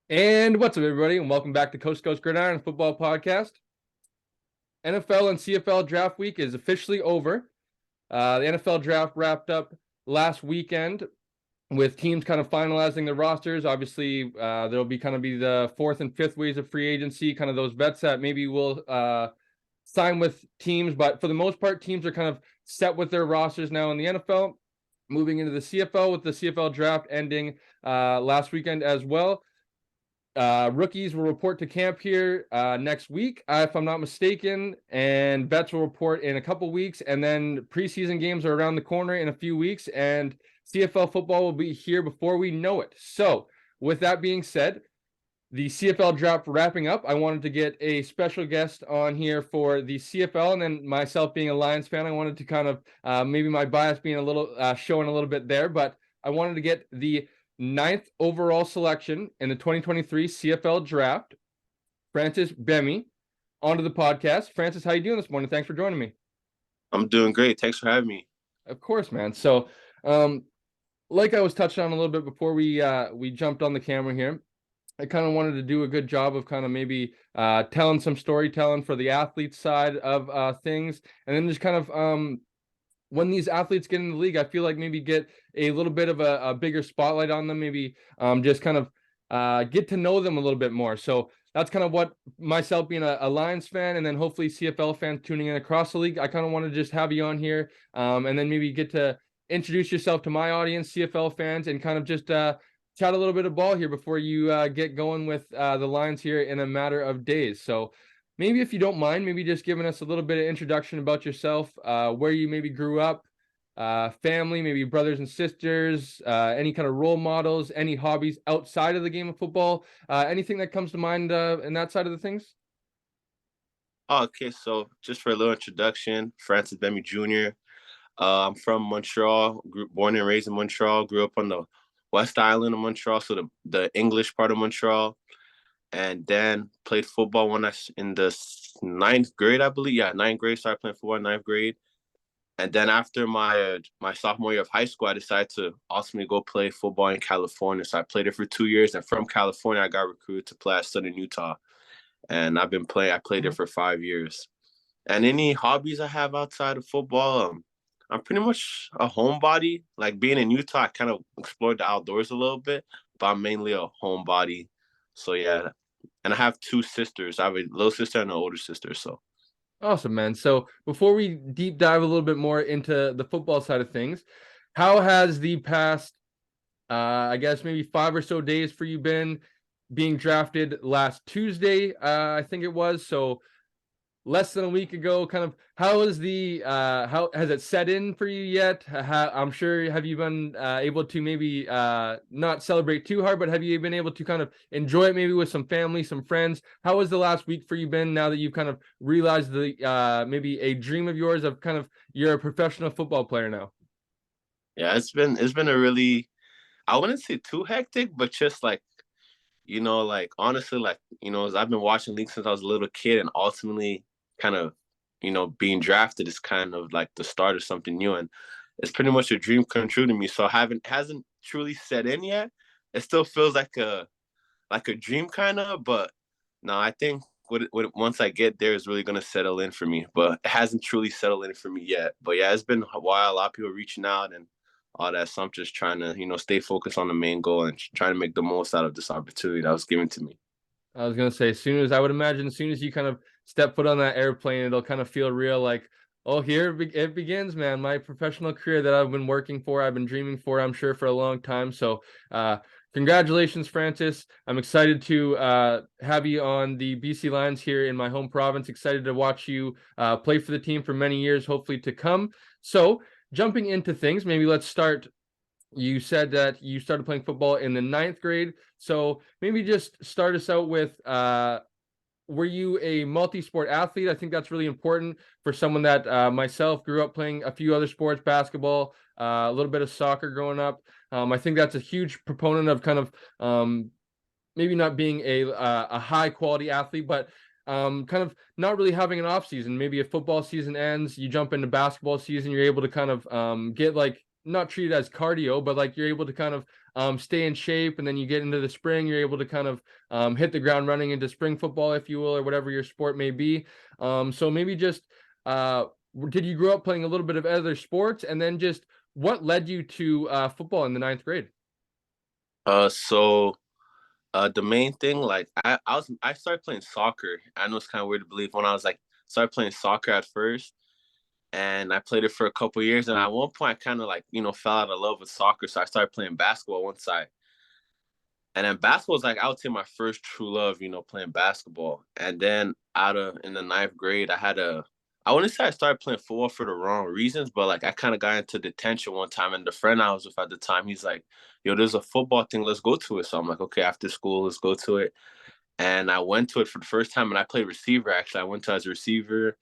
And what's up, everybody, and welcome back to Coast Gridiron Football Podcast. NFL and CFL draft week is officially over. The NFL draft wrapped up last weekend with teams kind of finalizing their rosters. Obviously, there'll be the fourth and fifth waves of free agency, kind of those vets that maybe will sign with teams. But for the most part, teams are kind of set with their rosters now in the NFL. Moving into the CFL with the CFL draft ending last weekend as well. Rookies will report to camp here next week, if I'm not mistaken, and vets will report in a couple weeks, and then preseason games are around the corner in a few weeks, and CFL football will be here before we know it. So, with that being said, the CFL draft wrapping up, I wanted to get a special guest on here for the CFL, and then myself being a Lions fan, I wanted to kind of maybe my bias being a little showing a little bit there, but I wanted to get the ninth overall selection in the 2023 CFL draft, Francis Bemiy, onto the podcast. Francis, how you doing this morning? Thanks for joining me. I'm doing great. Thanks for having me. Of course, man. So, like I was touching on a little bit before we jumped on the camera here, I kind of wanted to do a good job of kind of maybe telling some storytelling for the athlete side of things, and then just kind of when these athletes get in the league, I feel like maybe get a little bit of a bigger spotlight on them, maybe just kind of get to know them a little bit more. So that's kind of what myself being a Lions fan, and then hopefully CFL fans tuning in across the league, I kind of want to just have you on here, and then maybe get to introduce yourself to my audience, CFL fans, and kind of just chat a little bit of ball here before you get going with the Lions here in a matter of days. So maybe if you don't mind, maybe just giving us a little bit of introduction about yourself, where you maybe grew up, family, maybe brothers and sisters, any kind of role models, any hobbies outside of the game of football, anything that comes to mind in that side of the things? Oh, okay, so just for a little introduction, Francis Bemiy Jr. I'm from Montreal, born and raised in Montreal, grew up on the West Island of Montreal, so the English part of Montreal, and then played football when in the ninth grade, I believe. Yeah, ninth grade, started playing football in ninth grade. And then after my sophomore year of high school, I decided to ultimately go play football in California. So I played it for 2 years, and from California, I got recruited to play at Southern Utah. And I played it for 5 years. And any hobbies I have outside of football, I'm pretty much a homebody. Like being in Utah, I kind of explored the outdoors a little bit, but I'm mainly a homebody. So yeah. And I have two sisters. I have a little sister and an older sister. So Awesome, man. So before we deep dive a little bit more into the football side of things, how has the past, I guess maybe 5 or so days for you been? Being drafted last Tuesday, I think it was. So less than a week ago. Kind of how is the how has it set in for you yet? I'm sure, have you been able to maybe not celebrate too hard, but have you been able to kind of enjoy it maybe with some family, some friends? How has the last week for you been now that you've kind of realized the maybe a dream of yours of kind of you're a professional football player now? yeah, it's been a really, I wouldn't say too hectic, but just like, like honestly, like, I've been watching league since I was a little kid, and ultimately kind of, being drafted is kind of like the start of something new. And it's pretty much a dream come true to me. So hasn't truly set in yet. It still feels like a dream kind of, but no, I think once I get there is really gonna settle in for me. But it hasn't truly settled in for me yet. But yeah, it's been a while. A lot of people reaching out and all that. So I'm just trying to, stay focused on the main goal and trying to make the most out of this opportunity that was given to me. I was gonna say, I would imagine, as soon as you kind of step foot on that airplane, it'll kind of feel real. Like, oh, here it begins, man. My professional career that I've been working for, I've been dreaming for, I'm sure, for a long time. So, congratulations, Francis. I'm excited to have you on the BC Lions here in my home province. Excited to watch you play for the team for many years, hopefully to come. So, jumping into things, maybe let's start. You said that you started playing football in the ninth grade. So maybe just start us out with, were you a multi-sport athlete? I think that's really important for someone that myself grew up playing a few other sports, basketball, a little bit of soccer growing up. I think that's a huge proponent of kind of maybe not being a high quality athlete, but kind of not really having an off season. Maybe a football season ends, you jump into basketball season, you're able to kind of get like not treat it as cardio, but like you're able to kind of stay in shape, and then you get into the spring, you're able to kind of hit the ground running into spring football, if you will, or whatever your sport may be. So maybe just did you grow up playing a little bit of other sports, and then just what led you to football in the ninth grade? So the main thing, like I started playing soccer. I know it's kind of weird to believe when I was like started playing soccer at first, and I played it for a couple of years. And at one point, I kind of like fell out of love with soccer, so I started playing basketball one side. And then basketball was like I would say my first true love, playing basketball. And then in the ninth grade, I wouldn't say I started playing football for the wrong reasons, but like I kind of got into detention one time, and the friend I was with at the time, he's like, "Yo, there's a football thing, let's go to it." So I'm like, "Okay, after school, let's go to it." And I went to it for the first time, and I played receiver. Actually, I went to as a receiver,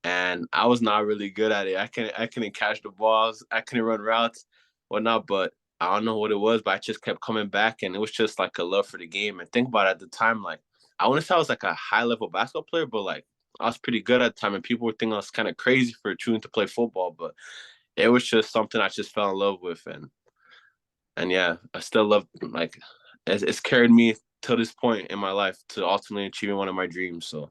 and I was not really good at it. I couldn't catch the balls, I couldn't run routes, whatnot. But I don't know what it was, but I just kept coming back, and it was just like a love for the game. And think about it, at the time, like I wouldn't say I was like a high level basketball player, but like I was pretty good at the time, and people would think I was kind of crazy for choosing to play football. But it was just something I just fell in love with, and yeah, I still love like it's carried me to this point in my life to ultimately achieving one of my dreams. So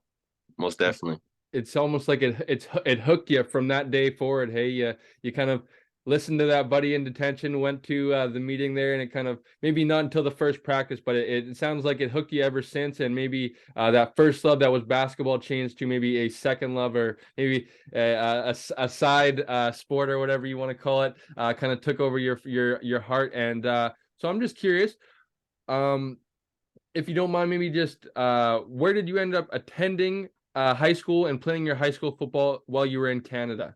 most definitely. It's almost like it hooked you from that day forward. Hey, you kind of listened to that buddy in detention, went to the meeting there, and it kind of maybe not until the first practice, but it sounds like it hooked you ever since. And maybe that first love that was basketball changed to maybe a second love, or maybe a side sport, or whatever you want to call it, kind of took over your heart. And so I'm just curious, um, if you don't mind, maybe just where did you end up attending high school and playing your high school football while you were in Canada?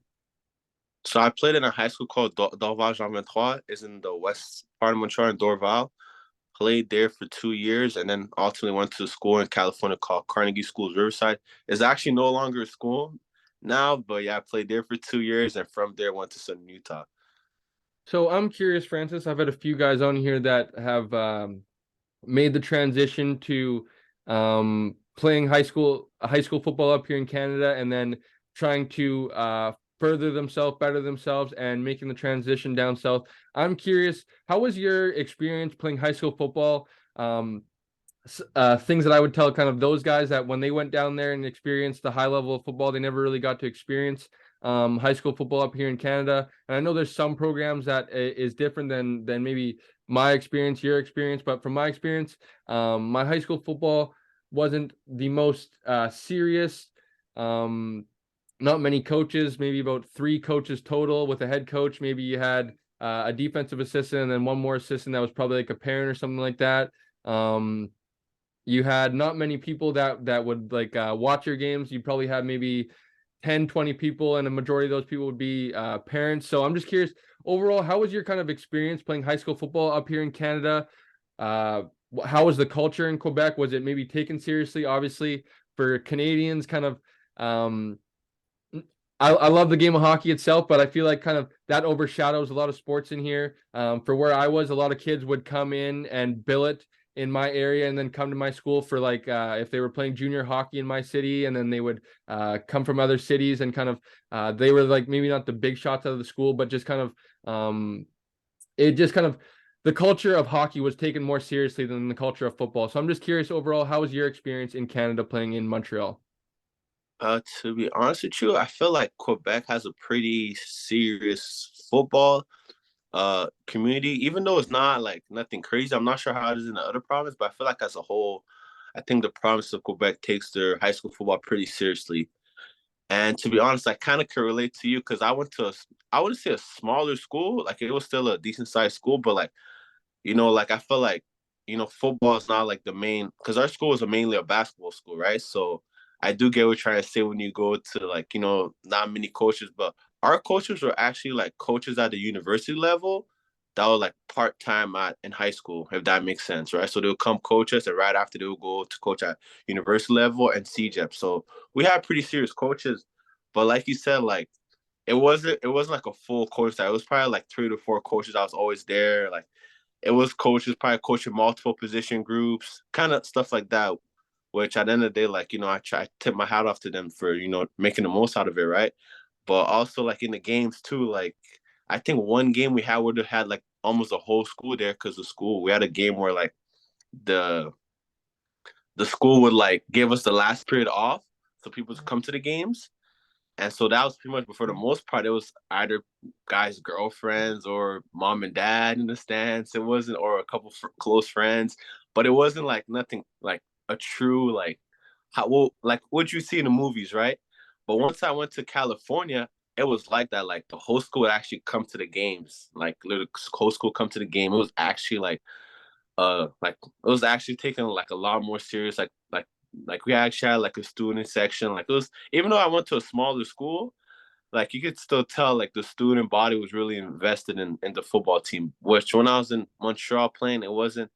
So I played in a high school called Dorval Jean 23. It's in the west part of Montreal in Dorval. Played there for 2 years, and then ultimately went to a school in California called Carnegie Schools Riverside. It's actually no longer a school now, but yeah, I played there for 2 years, and from there went to Southern Utah. So I'm curious, Francis. I've had a few guys on here that have made the transition to playing high school football up here in Canada, and then trying to further themselves, better themselves, and making the transition down south. I'm curious, how was your experience playing high school football? Things that I would tell kind of those guys that when they went down there and experienced the high level of football, they never really got to experience high school football up here in Canada. And I know there's some programs that is different than maybe my experience, your experience, but from my experience, my high school football wasn't the most serious. Not many coaches, maybe about 3 coaches total with a head coach. Maybe you had a defensive assistant and then one more assistant that was probably like a parent or something like that. You had not many people that would like watch your games. You probably had maybe 10, 20 people, and a majority of those people would be parents. So I'm just curious, overall, how was your kind of experience playing high school football up here in Canada? How was the culture in Quebec? Was it maybe taken seriously? Obviously, for Canadians, kind of I love the game of hockey itself, but I feel like kind of that overshadows a lot of sports in here. For where I was, a lot of kids would come in and billet in my area, and then come to my school for like if they were playing junior hockey in my city, and then they would come from other cities, and kind of they were like maybe not the big shots out of the school, but just kind of it just kind of the culture of hockey was taken more seriously than the culture of football. So I'm just curious, overall, how was your experience in Canada playing in Montreal? To be honest with you, I feel like Quebec has a pretty serious football community, even though it's not like nothing crazy. I'm not sure how it is in the other province, but I feel like as a whole, I think the province of Quebec takes their high school football pretty seriously. And to be honest, I kind of can relate to you because I went to I wouldn't say a smaller school, like it was still a decent sized school, but like like I feel like football is not like the main, because our school is mainly a basketball school, right? So I do get what you're trying to say when you go to like not many coaches, but our coaches were actually like coaches at the university level that were like part time at in high school, if that makes sense, right? So they'll come coach us, and right after they'll go to coach at university level and CJEP. So we had pretty serious coaches, but like you said, like it wasn't like a full coach that. It was probably like 3 to 4 coaches. I was always there, like it was coaches probably coaching multiple position groups, kind of stuff like that. Which at the end of the day, like I try to tip my hat off to them for making the most out of it, right? But also like in the games too, like I think one game we had would have had like almost a whole school there because the school we had a game where like the the school would like give us the last period off so people would come to the games. And so that was pretty much, but for the most part, it was either guys' girlfriends or mom and dad in the stands. It wasn't, or a couple close friends, but it wasn't like nothing like a true, like, how, well, like what you see in the movies, right? But once I went to California, it was like that. Like the whole school would actually come to the games. Like the whole school come to the game. It was actually like it was actually taken like a lot more serious. Like we actually had like a student section. Like it was, even though I went to a smaller school, like you could still tell like the student body was really invested in the football team. Which when I was in Montreal playing, it wasn't.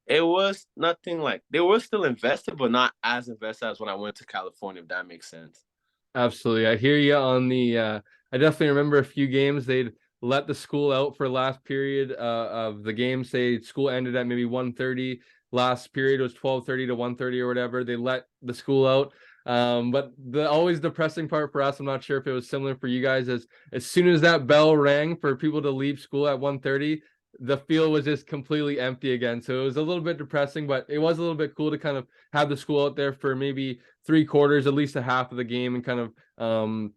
It was nothing like they were still invested, but not as invested as when I went to California. If that makes sense. Absolutely. I hear you on the I definitely remember a few games they'd let the school out for last period of the game. Say school ended at maybe 1:30. Last period was 12:30 to 1:30 or whatever. They let the school out. But the always depressing part for us, I'm not sure if it was similar for you guys, as soon as that bell rang for people to leave school at 1:30, the field was just completely empty again. So it was a little bit depressing, but it was a little bit cool to kind of have the school out there for maybe three quarters, at least a half of the game, and kind of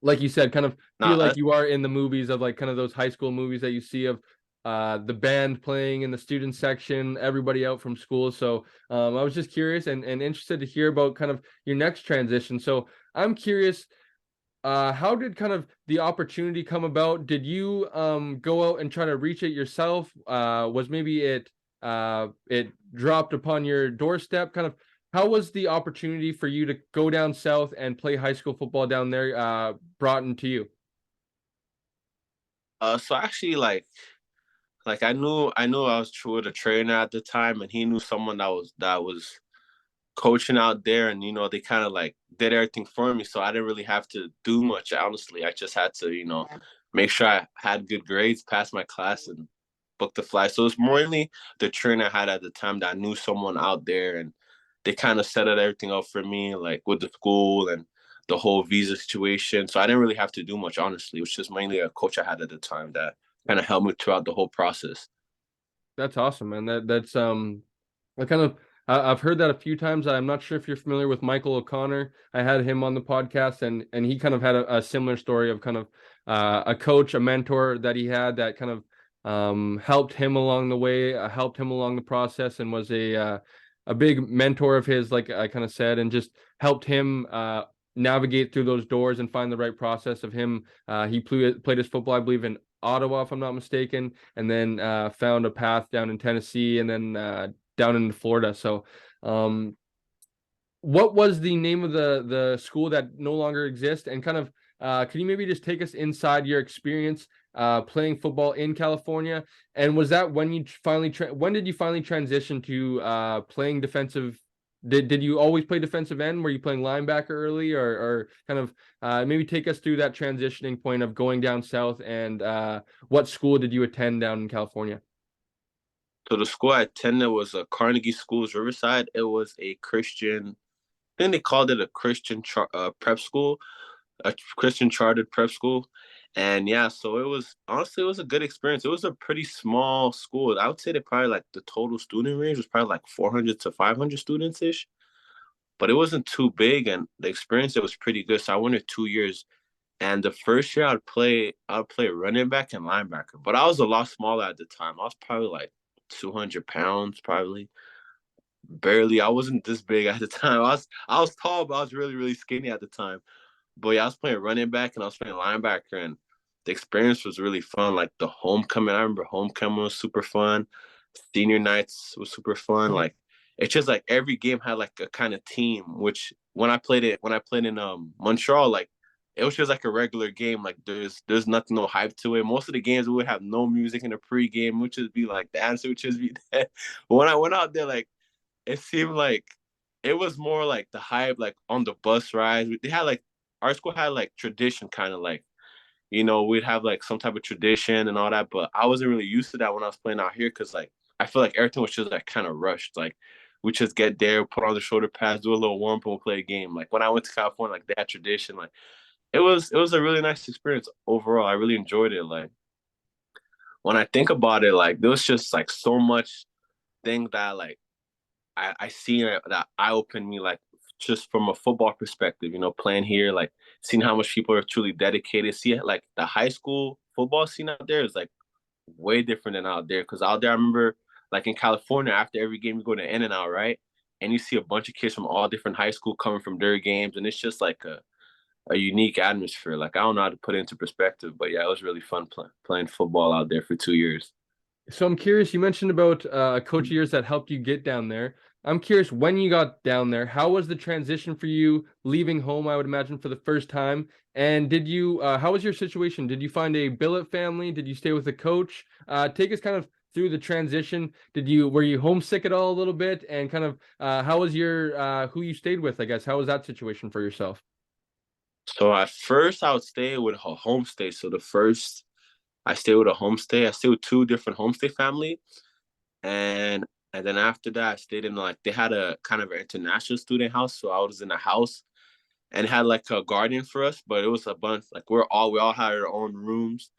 like you said, kind of feel Now, like you are in the movies of like kind of those high school movies that you see of the band playing in the student section, everybody out from school. So I was just curious and interested to hear about kind of your next transition. So I'm curious, how did kind of the opportunity come about? Did you go out and try to reach it yourself? Was maybe it dropped upon your doorstep? Kind of how was the opportunity for you to go down south and play high school football down there brought into you? so actually, like I knew I was true with a trainer at the time, and he knew someone that was coaching out there, and they kind of like did everything for me, so I didn't really have to do much. Honestly, I just had to make sure I had good grades, pass my class, and book the flight. So it's mainly the trainer I had at the time that I knew someone out there, and they kind of set everything up for me, like with the school and the whole visa situation. So I didn't really have to do much. Honestly, it was just mainly a coach I had at the time that kind of helped me throughout the whole process. That's awesome, man. That's I kind of I've heard that a few times. I'm not sure if you're familiar with Michael O'Connor. I had him on the podcast, and he kind of had a similar story of kind of a coach, a mentor that he had that kind of helped him along the way, helped him along the process, and was a big mentor of his, like I kind of said, and just helped him navigate through those doors and find the right process of him. He played his football, I believe, in Ottawa, if I'm not mistaken, and then found a path down in Tennessee, and then down in Florida. So, what was the name of the school that no longer exists? And kind of, can you maybe just take us inside your experience playing football in California? And was that when you finally when did you finally transition to playing defensive? Did you always play defensive end? Were you playing linebacker early, or kind of maybe take us through that transitioning point of going down south, and what school did you attend down in California? So the school I attended was a Carnegie Schools Riverside. It was a Christian, I think they called it a Christian prep school, a Christian chartered prep school. And yeah, so it was honestly, it was a good experience. It was a pretty small school. I would say that probably like the total student range was probably like 400 to 500 students ish, but it wasn't too big. And the experience, it was pretty good. So I went there 2 years. And the first year I'd play running back and linebacker, but I was a lot smaller at the time. I was probably like 200 pounds, probably barely. I wasn't this big at the time. I was tall, but I was really really skinny at the time. But yeah, I was playing running back and I was playing linebacker, and the experience was really fun. Like the homecoming, I remember homecoming was super fun. Senior nights was super fun. Like it's just like every game had like a kind of team. Which when I played in Montreal, like it was just like a regular game. Like there's nothing, no hype to it. Most of the games we would have no music in the pregame, which would be like the answer would just be that. But when I went out there, like it seemed like it was more like the hype, like on the bus rides. They had like our school had like tradition, kind of like we'd have like some type of tradition and all that. But I wasn't really used to that when I was playing out here because like I feel like everything was just like kind of rushed. Like we just get there, put on the shoulder pads, do a little warm up, and we'll play a game. Like when I went to California, like that tradition, like it was a really nice experience overall. I really enjoyed it. Like when I think about it, like there was just like so much thing that like I see that eye opened me like just from a football perspective, playing here, like seeing how much people are truly dedicated. See like the high school football scene out there is like way different than out there. Cause out there I remember like in California, after every game you go to In and Out, right? And you see a bunch of kids from all different high school coming from their games, and it's just like a unique atmosphere. Like I don't know how to put it into perspective, but yeah, it was really fun playing football out there for 2 years. So I'm curious, you mentioned about coach of yours that helped you get down there. I'm curious, when you got down there, how was the transition for you leaving home, I would imagine, for the first time? And how was your situation? Did you find a billet family? Did you stay with a coach? Take us kind of through the transition. Were you homesick at all a little bit? And kind of, how was who you stayed with, I guess? How was that situation for yourself? So at first I would stay with a homestay. So the first I stayed with a homestay. I stayed with two different homestay family. And then after that I stayed in like they had a kind of an international student house. So I was in a house and it had like a garden for us, but it was a bunch like we all had our own rooms,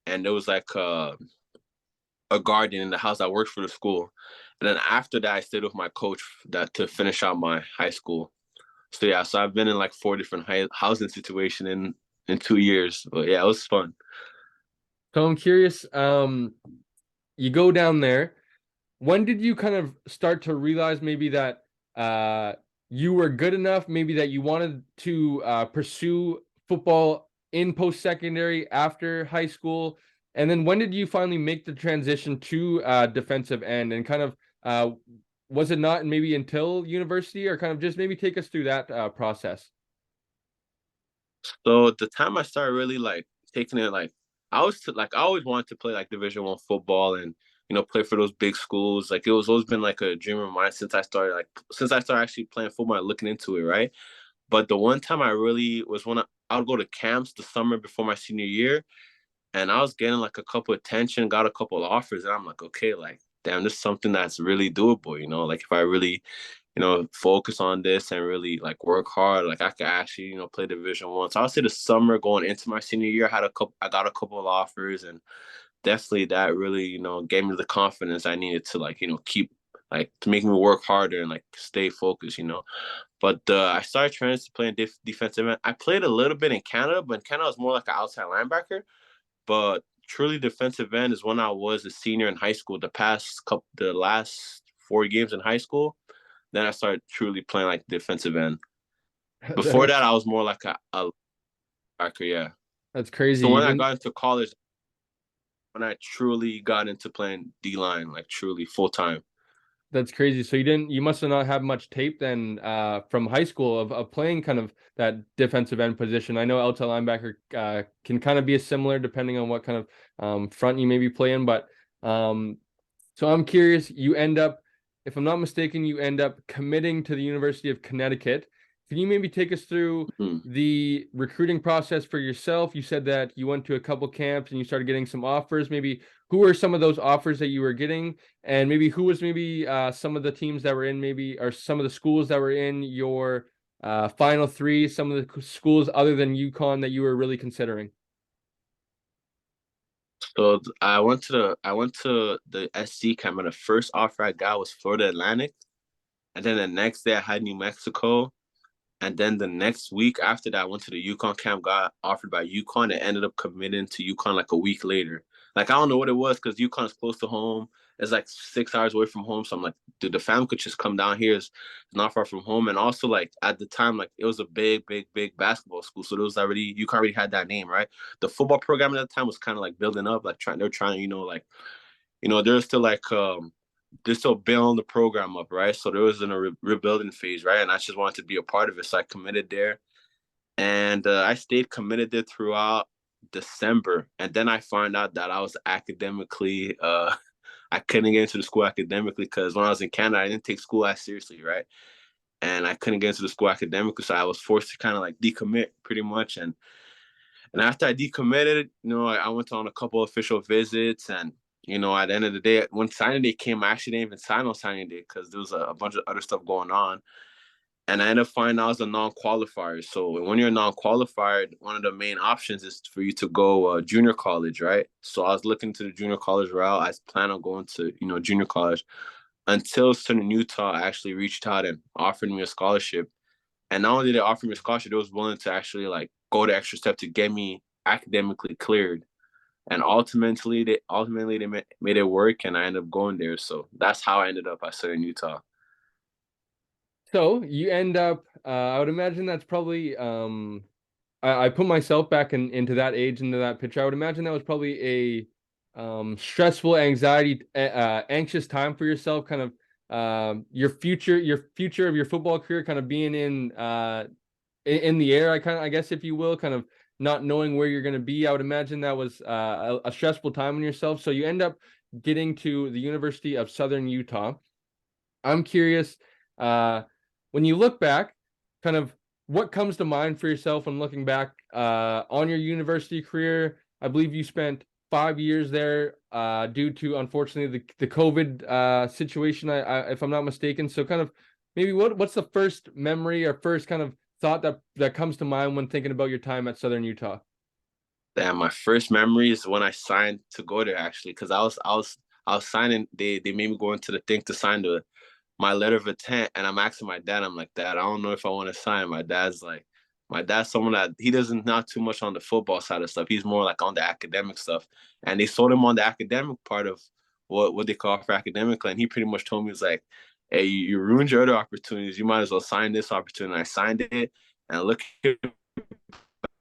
and there was like a garden in the house that worked for the school. And then after that I stayed with my coach that to finish out my high school. So yeah, so I've been in like four different housing situation in 2 years. But yeah, it was fun. So I'm curious, you go down there. When did you kind of start to realize maybe that you were good enough, maybe that you wanted to pursue football in post-secondary after high school? And then when did you finally make the transition to defensive end? And kind of was it not maybe until university, or kind of just maybe take us through that process? So the time I started really like taking it like I always wanted to play like Division 1 football and play for those big schools. Like it was always been like a dream of mine since I started actually playing football and looking into it, right? But the one time I really was when I would go to camps the summer before my senior year, and I was getting like a couple of attention, got a couple of offers, and I'm like, okay, like damn, this is something that's really doable, like if I really, focus on this and really like work hard, like I could actually, play Division 1. So I would say the summer going into my senior year, I got a couple of offers, and definitely that really, gave me the confidence I needed to like, keep like to make me work harder and like stay focused. But I started training to play in defensive end. I played a little bit in Canada, but in Canada I was more like an outside linebacker. But truly defensive end is when I was a senior in high school. The last 4 games in high school, then I started truly playing like defensive end. Before that, I was more like a linebacker, yeah. That's crazy. So when I got into college, when I truly got into playing D line, like truly full time. That's crazy. So you must have not had much tape then from high school of playing kind of that defensive end position. I know outside linebacker can kind of be a similar depending on what kind of front you maybe play in. But so I'm curious, if I'm not mistaken, you end up committing to the University of Connecticut. Can you maybe take us through the recruiting process for yourself? You said that you went to a couple camps and you started getting some offers. Maybe who were some of those offers that you were getting? And maybe who was some of the teams that were in or some of the schools that were in your final three, some of the schools other than UConn that you were really considering? So I went to the SC camp, and the first offer I got was Florida Atlantic, and then the next day I had New Mexico, and then the next week after that I went to the UConn camp, got offered by UConn, and ended up committing to UConn like a week later. Like I don't know what it was because UConn is close to home. It's like 6 hours away from home, so I'm like, dude, the family could just come down here. It's not far from home, and also like at the time, like it was a big, big, big basketball school, so there was already UConn already had that name, right? The football program at that time was kind of like building up, like they're trying, like they're still like they're still building the program up, right? So there was in a rebuilding phase, right? And I just wanted to be a part of it, so I committed there, and I stayed committed there throughout December, and then I found out that I was academically I couldn't get into the school academically because when I was in Canada, I didn't take school as seriously, right? And I couldn't get into the school academically, so I was forced to kind of like decommit pretty much. And after I decommitted, I went on a couple of official visits, and at the end of the day, when signing day came, I actually didn't even sign on signing day because there was a bunch of other stuff going on. And I ended up finding I was a non-qualifier. So when you're a non-qualifier, one of the main options is for you to go junior college, right? So I was looking to the junior college route. I plan on going to junior college until Southern Utah actually reached out and offered me a scholarship. And not only did they offer me a scholarship, they was willing to actually like go the extra step to get me academically cleared. And ultimately they made it work, and I ended up going there. So that's how I ended up at Southern Utah. So you end up, I would imagine that's probably, I put myself back into that age, into that picture. I would imagine that was probably a stressful, anxious time for yourself, kind of your future of your football career kind of being in the air, I guess, if you will, kind of not knowing where you're going to be. I would imagine that was a stressful time on yourself. So you end up getting to the University of Southern Utah. I'm curious, uh, when you look back, kind of what comes to mind for yourself when looking back on your university career. I believe you spent 5 years there due to, unfortunately, the COVID situation, if I'm not mistaken. So kind of maybe what's the first memory or first kind of thought that comes to mind when thinking about your time at Southern Utah? Damn, my first memory is when I signed to go there actually, because I was signing. They made me go into the thing to sign my letter of intent, and I'm asking my dad. I'm like, Dad, I don't know if I want to sign. My dad's someone that he doesn't not too much on the football side of stuff. He's more like on the academic stuff, and they sold him on the academic part of what they call for academically, and he pretty much told me, he's like, hey, you ruined your other opportunities. You might as well sign this opportunity. And I signed it, and look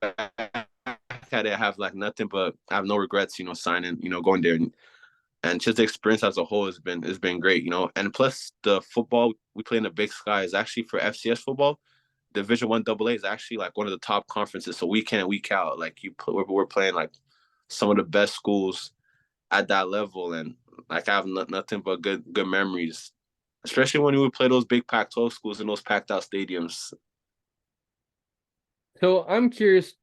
I have like nothing but I have no regrets, signing, going there, and just the experience as a whole has been great. And plus the football we play in the Big Sky is actually for FCS football. Division 1 AA is actually like one of the top conferences. So week in and week out, like we're playing like some of the best schools at that level, and like I have nothing but good memories, especially when we would play those big Pac-12 schools in those packed out stadiums. So I'm curious,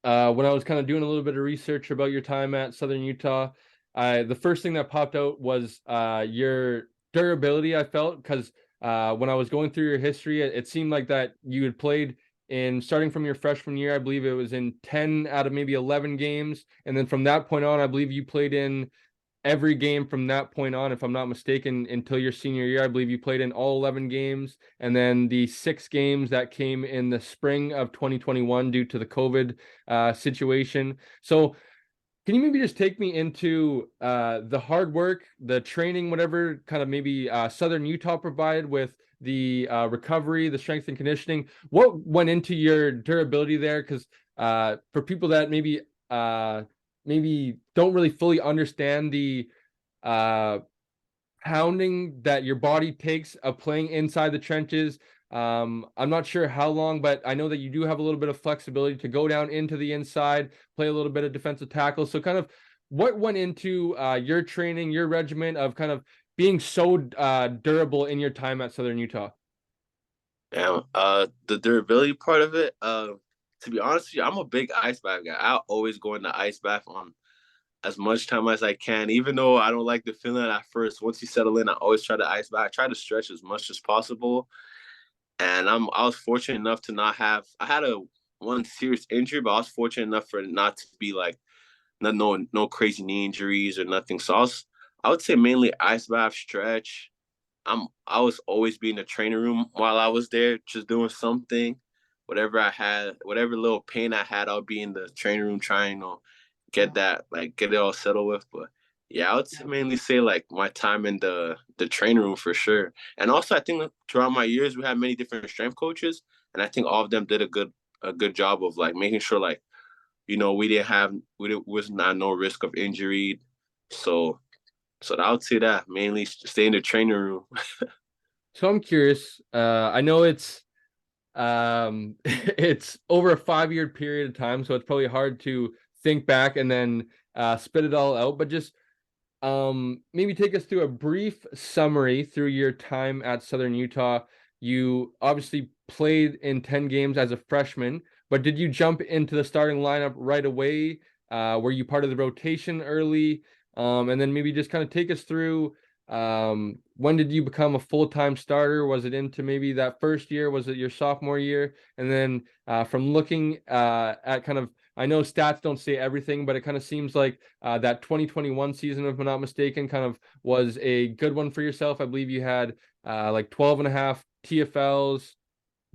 when I was kind of doing a little bit of research about your time at Southern Utah, the first thing that popped out was your durability. I felt because when I was going through your history, it seemed like that you had played in starting from your freshman year. I believe it was in 10 out of maybe 11 games, and then from that point on, I believe you played in every game from that point on, if I'm not mistaken, until your senior year. I believe you played in all 11 games, and then the 6 games that came in the spring of 2021 due to the COVID situation. So can you maybe just take me into the hard work, the training, whatever kind of maybe Southern Utah provided with the recovery, the strength and conditioning? What went into your durability there? Because for people that maybe don't really fully understand the uh, pounding that your body takes of playing inside the trenches. I'm not sure how long, but I know that you do have a little bit of flexibility to go down into the inside, play a little bit of defensive tackle. So kind of what went into your training, your regimen of kind of being so durable in your time at Southern Utah? Yeah, the durability part of it, to be honest with you, I'm a big ice bath guy. I always go in the ice bath on as much time as I can, even though I don't like the feeling at first. Once you settle in, I always try to ice bath. I try to stretch as much as possible. And I was fortunate enough to not have I had a one serious injury, but I was fortunate enough for it not to be like no crazy knee injuries or nothing. So I would say mainly ice bath, stretch. I was always be in the training room while I was there, just doing something. Whatever I had, whatever little pain I had, I'll be in the training room trying to get it all settled with. But yeah, I would mainly say like my time in the training room for sure. And also I think throughout my years we had many different strength coaches, and I think all of them did a good job of like making sure like was not no risk of injury. So I would say that mainly stay in the training room. So I'm curious. I know it's it's over a 5-year period of time, so it's probably hard to think back and then spit it all out. But just maybe take us through a brief summary through your time at Southern Utah. You obviously played in 10 games as a freshman, but did you jump into the starting lineup right away? Were you part of the rotation early? And then maybe just kind of take us through When did you become a full-time starter? Was it into maybe that first year? Was it your sophomore year? And then from looking at kind of, I know stats don't say everything, but it kind of seems like that 2021 season, if I'm not mistaken, kind of was a good one for yourself. I believe you had like 12 and a half TFLs.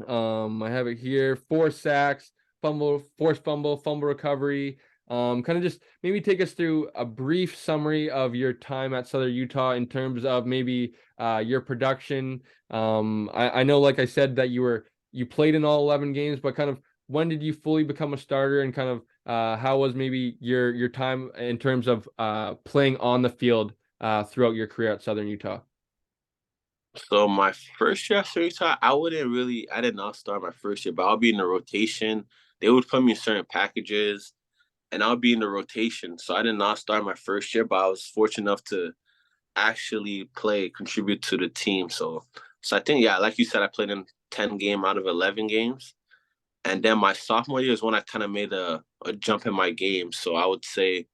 I have it here: 4 sacks, forced fumble recovery. Kind of just maybe take us through a brief summary of your time at Southern Utah in terms of maybe your production. I know, like I said, that you played in all 11 games, but kind of when did you fully become a starter, and kind of how was maybe your time in terms of playing on the field throughout your career at Southern Utah? So my first year at Utah, I did not start my first year, but I'll be in the rotation. They would put me in certain packages, and I'll be in the rotation. So I did not start my first year, but I was fortunate enough to actually contribute to the team. So I think, yeah, like you said, I played in 10 games out of 11 games. And then my sophomore year is when I kind of made a jump in my game. So I would say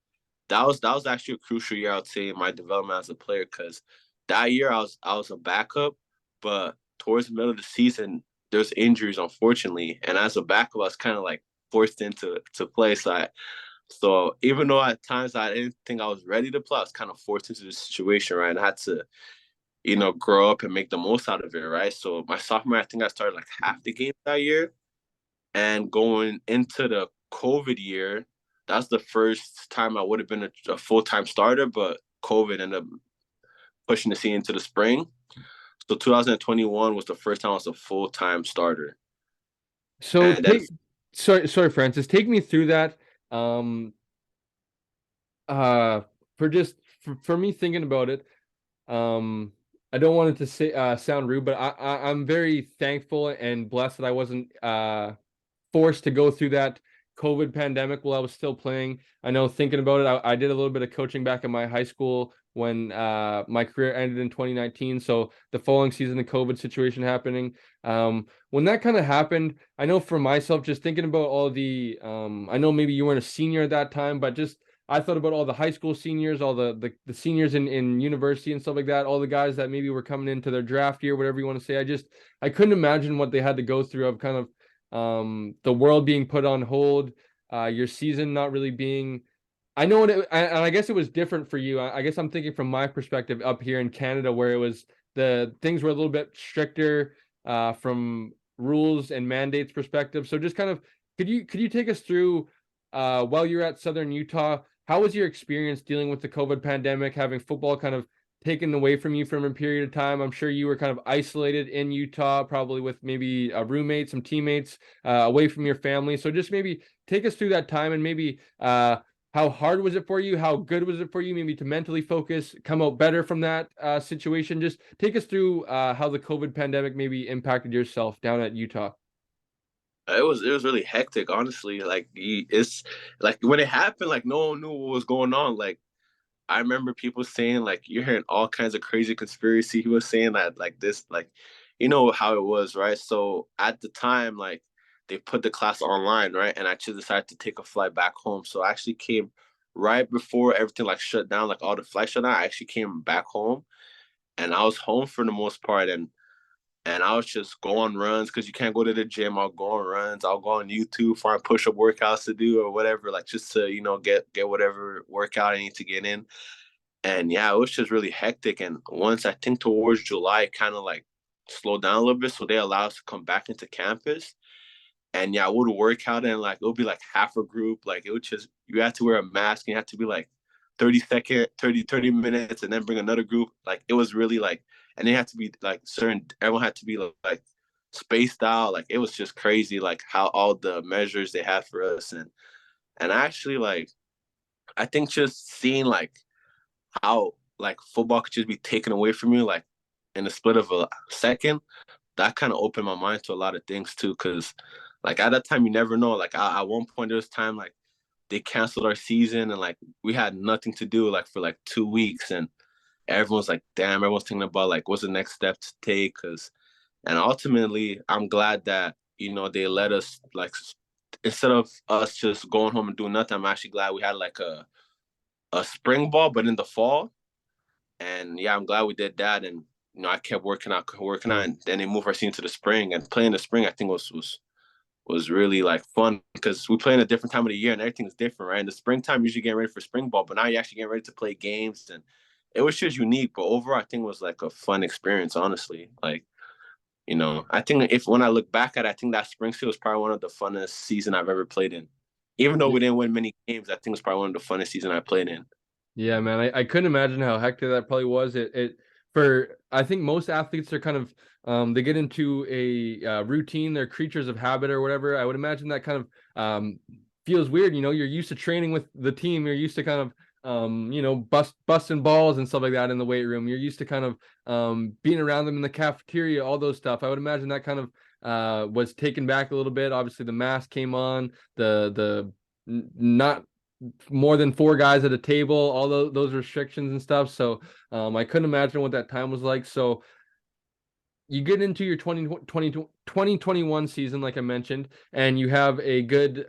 that was actually a crucial year, I would say, in my development as a player, because that year I was a backup, but towards the middle of the season, there's injuries, unfortunately. And as a backup, I was kind of like forced into to play. So even though at times I didn't think I was ready to play, I was kind of forced into the situation, right? And I had to, grow up and make the most out of it, right? So my sophomore, I think I started like half the game that year. And going into the COVID year, that's the first time I would have been a full-time starter, but COVID ended up pushing the season into the spring. So 2021 was the first time I was a full-time starter. So And then, sorry, Francis, take me through that. Um, uh, for just for me thinking about it, um, I don't want it to say sound rude, but I'm very thankful and blessed that I wasn't forced to go through that COVID pandemic while I was still playing. I know, thinking about it, I did a little bit of coaching back in my high school when my career ended in 2019. So the following season, the COVID situation happening. When that kind of happened, I know for myself, just thinking about all the, I know maybe you weren't a senior at that time, but just I thought about all the high school seniors, all the seniors in university and stuff like that, all the guys that maybe were coming into their draft year, whatever you want to say. I couldn't imagine what they had to go through of kind of the world being put on hold, your season not really being. I know and I guess it was different for you. I guess I'm thinking from my perspective up here in Canada, where it was the things were a little bit stricter from rules and mandates perspective. So just kind of could you take us through while you're at Southern Utah, how was your experience dealing with the COVID pandemic, having football kind of taken away from you from a period of time? I'm sure you were kind of isolated in Utah, probably with maybe a roommate, some teammates, away from your family. So just maybe take us through that time, and maybe how hard was it for you? How good was it for you? Maybe to mentally focus, come out better from that situation. Just take us through how the COVID pandemic maybe impacted yourself down at Utah. it was really hectic, honestly. Like it's like when it happened, like no one knew what was going on. Like I remember people saying like you're hearing all kinds of crazy conspiracy. He was saying that like this, like how it was, right? So at the time, like they put the class online, right? And I just decided to take a flight back home. So I actually came right before everything like shut down, like all the flights shut down. I actually came back home, and I was home for the most part. And I was just go on runs because you can't go to the gym. I'll go on runs. I'll go on YouTube, find push-up workouts to do or whatever, like just to get whatever workout I need to get in. And yeah, it was just really hectic. And once I think towards July, it kind of like slowed down a little bit. So they allowed us to come back into campus. And yeah, I would work out, and like it would be like half a group. Like it would just, you had to wear a mask, and you had to be like 30 minutes, and then bring another group. Like it was really like, and they had to be like everyone had to be like spaced out. Like it was just crazy, like how all the measures they had for us. And actually, like, I think just seeing like how like football could just be taken away from you like in the split of a second, that kind of opened my mind to a lot of things too. Cause like at that time you never know. Like at one point there was time like they canceled our season, and like we had nothing to do like for like 2 weeks, and everyone's like, damn, everyone's thinking about like what's the next step to take. Cause and ultimately I'm glad that they let us like instead of us just going home and doing nothing. I'm actually glad we had like a spring ball, but in the fall. And yeah, I'm glad we did that. And I kept working out, and then they moved our season to the spring. And playing the spring, I think was really like fun because we play in a different time of the year and everything's different, right? In the springtime, usually getting ready for spring ball, but now you're actually getting ready to play games, and it was just unique. But overall, I think it was like a fun experience, honestly. Like, I think when I look back at it, I think that spring season was probably one of the funnest season I've ever played in. Even though we didn't win many games, I think it was probably one of the funnest season I played in. Yeah, man, I couldn't imagine how hectic that probably was. For I think most athletes are kind of they get into a routine, they're creatures of habit or whatever. I would imagine that kind of feels weird. You're used to training with the team, you're used to kind of busting balls and stuff like that in the weight room. You're used to kind of being around them in the cafeteria, all those stuff. I would imagine that kind of was taken back a little bit. Obviously, the mask came on, the not more than 4 guys at a table, all those restrictions and stuff. So I couldn't imagine what that time was like. So you get into your 2021 season, like I mentioned, and you have a good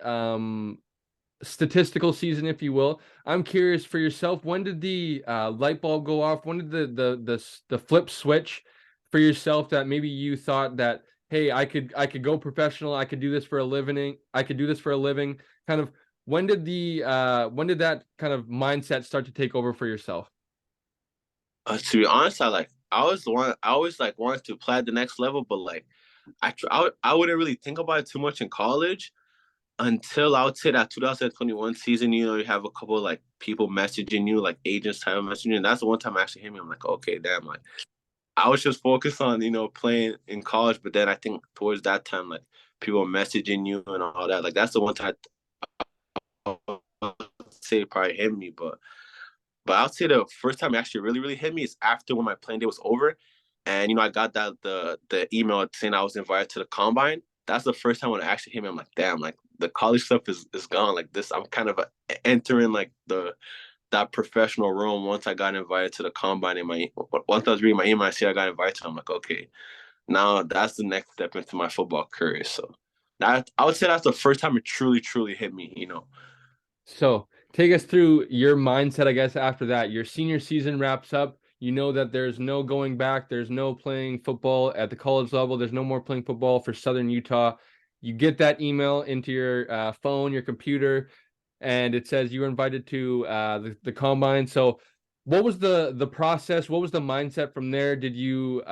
statistical season, if you will. I'm curious for yourself, when did the light bulb go off? When did the flip switch for yourself that maybe you thought that, hey, I could go professional, I could do this for a living, kind of when did that kind of mindset start to take over for yourself? To be honest, I always like wanted to play at the next level, but like I wouldn't really think about it too much in college until I would say that 2021 season. You have a couple of, like, people messaging you, like agents type of messaging, and that's the one time I actually hit me. I'm like, okay, damn, like I was just focused on playing in college, but then I think towards that time, like, people messaging you and all that. Like, that's the one time I would say it probably hit me, but I'll say the first time it actually really, really hit me is after when my playing day was over. And, I got the email saying I was invited to the combine. That's the first time when it actually hit me. I'm like, damn, like the college stuff is gone. Like this, I'm kind of entering like that professional realm once I got invited to the combine. Once I was reading my email, I see I got invited to. I'm like, okay, now that's the next step into my football career. So that, I would say that's the first time it truly, truly hit me. So take us through your mindset, I guess, after that. Your senior season wraps up. You know that there's no going back. There's no playing football at the college level. There's no more playing football for Southern Utah. You get that email into your phone, your computer, and it says you were invited to the combine. So what was the process? What was the mindset from there? Did you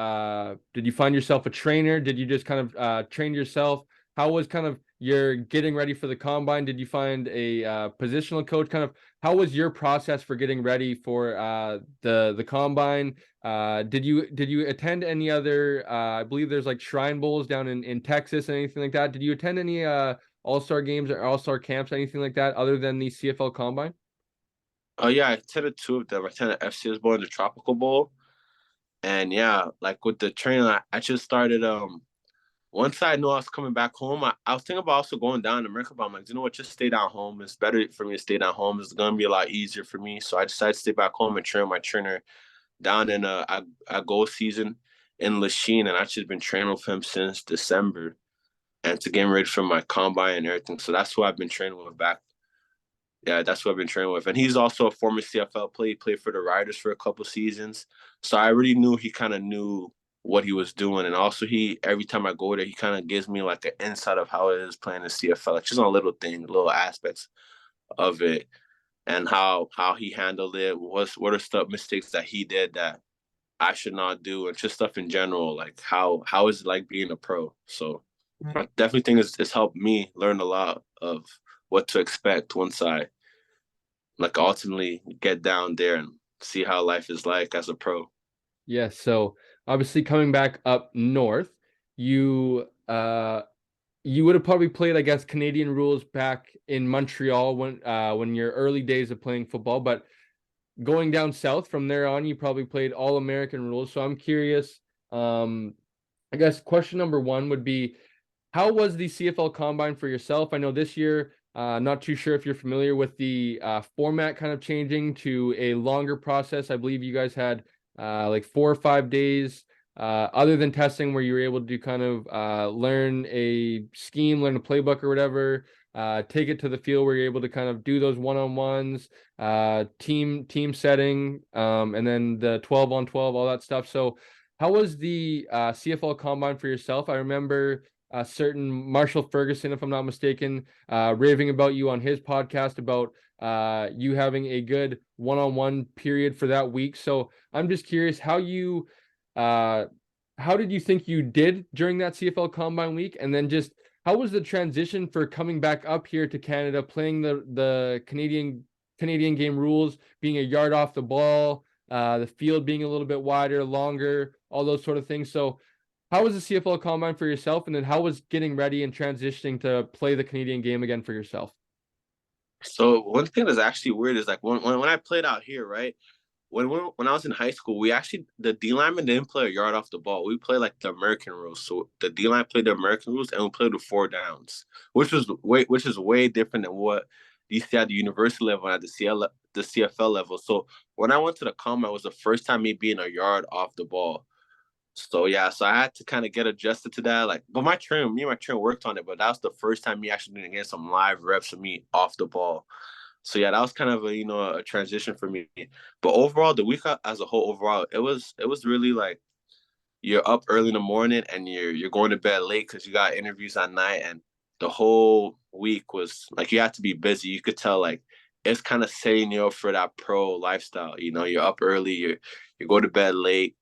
find yourself a trainer? Did you just kind of train yourself? How was kind of your getting ready for the combine? Did you find a positional coach? Kind of how was your process for getting ready for the combine? Did you attend any other? I believe there's like Shrine Bowls down in Texas and anything like that. Did you attend any all-star games or all-star camps, anything like that, other than the CFL combine? Oh yeah, I attended two of them. I attended FCS Bowl and the Tropical Bowl. And yeah, like with the training, I just started. Once I knew I was coming back home, I was thinking about also going down to America, but I'm like, you know what, just stay down home. It's better for me to stay down home. It's gonna be a lot easier for me. So I decided to stay back home and train my trainer down in a goal season in Lachine, and I've just been training with him since December and to get ready for my combine and everything. So that's who I've been training with back. Yeah, that's who I've been training with. And he's also a former CFL player. He played for the Riders for a couple seasons. So I already knew he kind of knew what he was doing. And also every time I go there, he kind of gives me like an insight of how it is playing in CFL, like just on little things, little aspects of it, and how he handled it. What are stuff mistakes that he did that I should not do, and just stuff in general, like how is it like being a pro. So I definitely think it's helped me learn a lot of what to expect once I like ultimately get down there and see how life is like as a pro. Yes. So obviously coming back up north, you you would have probably played, I guess, Canadian rules back in Montreal when your early days of playing football, but going down south from there on, you probably played all American rules. So I'm curious. I guess question number one would be, how was the CFL Combine for yourself? I know this year, not too sure if you're familiar with the format kind of changing to a longer process. I believe you guys had like 4 or 5 days, other than testing, where you were able to kind of learn a scheme, learn a playbook or whatever. take it to the field where you're able to kind of do those one-on-ones, team setting, and then the 12-on-12, all that stuff. So how was the CFL Combine for yourself? I remember certain Marshall Ferguson, if I'm not mistaken, raving about you on his podcast about you having a good one-on-one period for that week. So I'm just curious how did you think you did during that CFL Combine week? And then just how was the transition for coming back up here to Canada, playing the Canadian game rules, being a yard off the ball, the field being a little bit wider, longer, all those sort of things. So how was the CFL Combine for yourself? And then how was getting ready and transitioning to play the Canadian game again for yourself? So one thing that's actually weird is like when I played out here, right? When I was in high school, the D lineman didn't play a yard off the ball. We played like the American rules. So the D line played the American rules, and we played with 4 downs, which is way different than what you see at the university level and at the CFL level. So when I went to the combine, it was the first time me being a yard off the ball. So yeah, so I had to kind of get adjusted to that. Like, but me and my trainer worked on it, but that was the first time me actually doing get some live reps of me off the ball. So yeah, that was kind of a transition for me. But overall, the week as a whole, it was really like you're up early in the morning and you're going to bed late because you got interviews at night, and the whole week was like you had to be busy. You could tell like it's kind of setting you up for that pro lifestyle. You're up early, you go to bed late,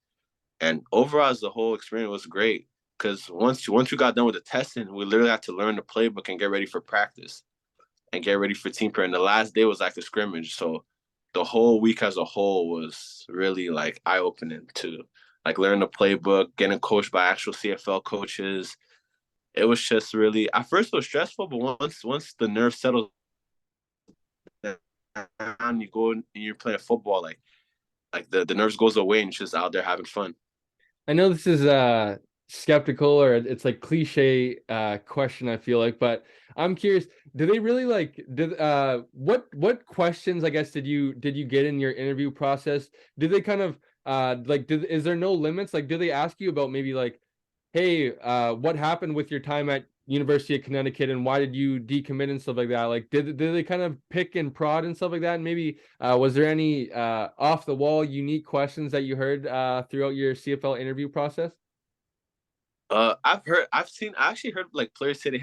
and overall, as the whole experience was great because once you got done with the testing, we literally had to learn the playbook and get ready for practice and get ready for team prayer. And the last day was like a scrimmage. So the whole week as a whole was really like eye opening to like learn the playbook, getting coached by actual CFL coaches. It was just really at first it was stressful, but once the nerves settled down, you go and you're playing football, like the nerves goes away and you're just out there having fun. I know this is skeptical or it's like cliche question, I feel like, but I'm curious, do they really what questions I guess did you get in your interview process? Did they kind of is there no limits? Like, do they ask you about maybe like, hey, what happened with your time at University of Connecticut and why did you decommit and stuff like that? Like, did they kind of pick and prod and stuff like that? And maybe was there any off the wall unique questions that you heard throughout your CFL interview process? I actually heard like players say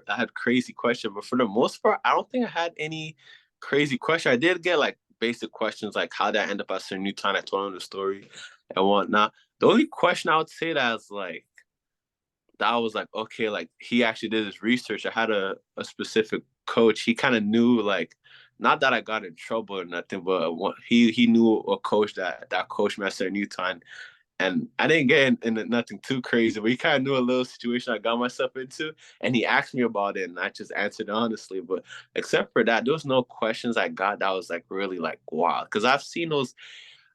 I had crazy questions, but for the most part, I don't think I had any crazy question. I did get like basic questions like how did I end up at Sir Newton? I told him the story and whatnot. The only question I would say that I was like, okay, like he actually did his research. I had a specific coach. He kind of knew like, not that I got in trouble or nothing, but he knew a coach that coached me at Sir Newton. And I didn't get into nothing too crazy, but he kind of knew a little situation I got myself into. And he asked me about it, and I just answered honestly. But except for that, there was no questions I got that was like really like wow. Because I've seen those.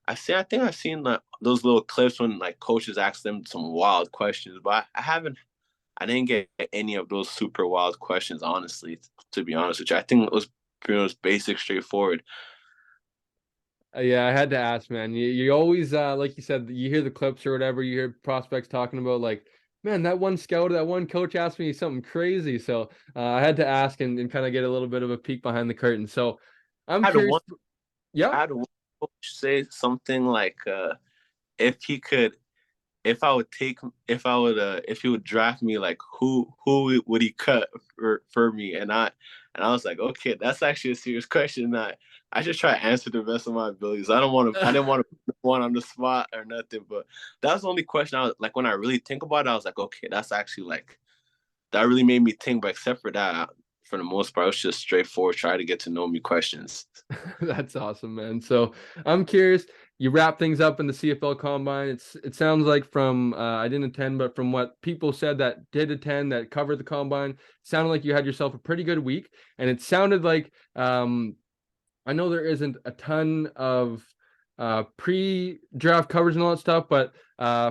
I think I've seen those little clips when like coaches ask them some wild questions, but I haven't. I didn't get any of those super wild questions, honestly. To be honest with you, I think it was pretty much basic, straightforward. Yeah, I had to ask, man. You always like you said, you hear the clips or whatever, you hear prospects talking about like, man, that one scout, that one coach asked me something crazy. So I had to ask and kind of get a little bit of a peek behind the curtain. So I'm I had curious. one. Yeah. I had one coach say something like, if he could if I would take if he would draft me, like who would he cut for me? And I was like, okay, that's actually a serious question. I just try to answer the best of my abilities. I didn't want to put one on the spot or nothing, but that's the only question I was like when I really think about it, I was like, okay, that's actually like that really made me think. But except for that, for the most part, it was just straightforward, try to get to know me questions. That's awesome, man. So I'm curious. You wrap things up in the CFL Combine. It sounds like from I didn't attend, but from what people said that did attend that covered the Combine, sounded like you had yourself a pretty good week. And it sounded like I know there isn't a ton of pre-draft coverage and all that stuff, but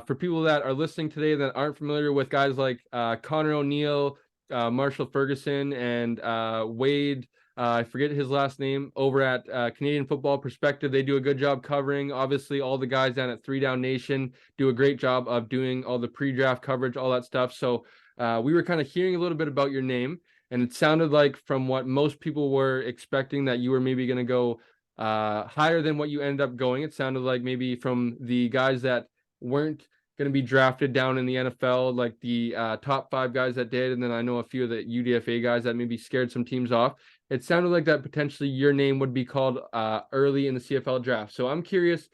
for people that are listening today that aren't familiar with guys like Connor O'Neill, Marshall Ferguson, and Wade. I forget his last name over at Canadian Football Perspective. They do a good job covering. Obviously, all the guys down at 3Down Nation do a great job of doing all the pre-draft coverage, all that stuff. So we were kind of hearing a little bit about your name. And it sounded like from what most people were expecting that you were maybe going to go higher than what you ended up going. It sounded like maybe from the guys that weren't going to be drafted down in the NFL, like the top 5 guys that did. And then I know a few of the UDFA guys that maybe scared some teams off. It sounded like that potentially your name would be called early in the CFL draft. So I'm curious,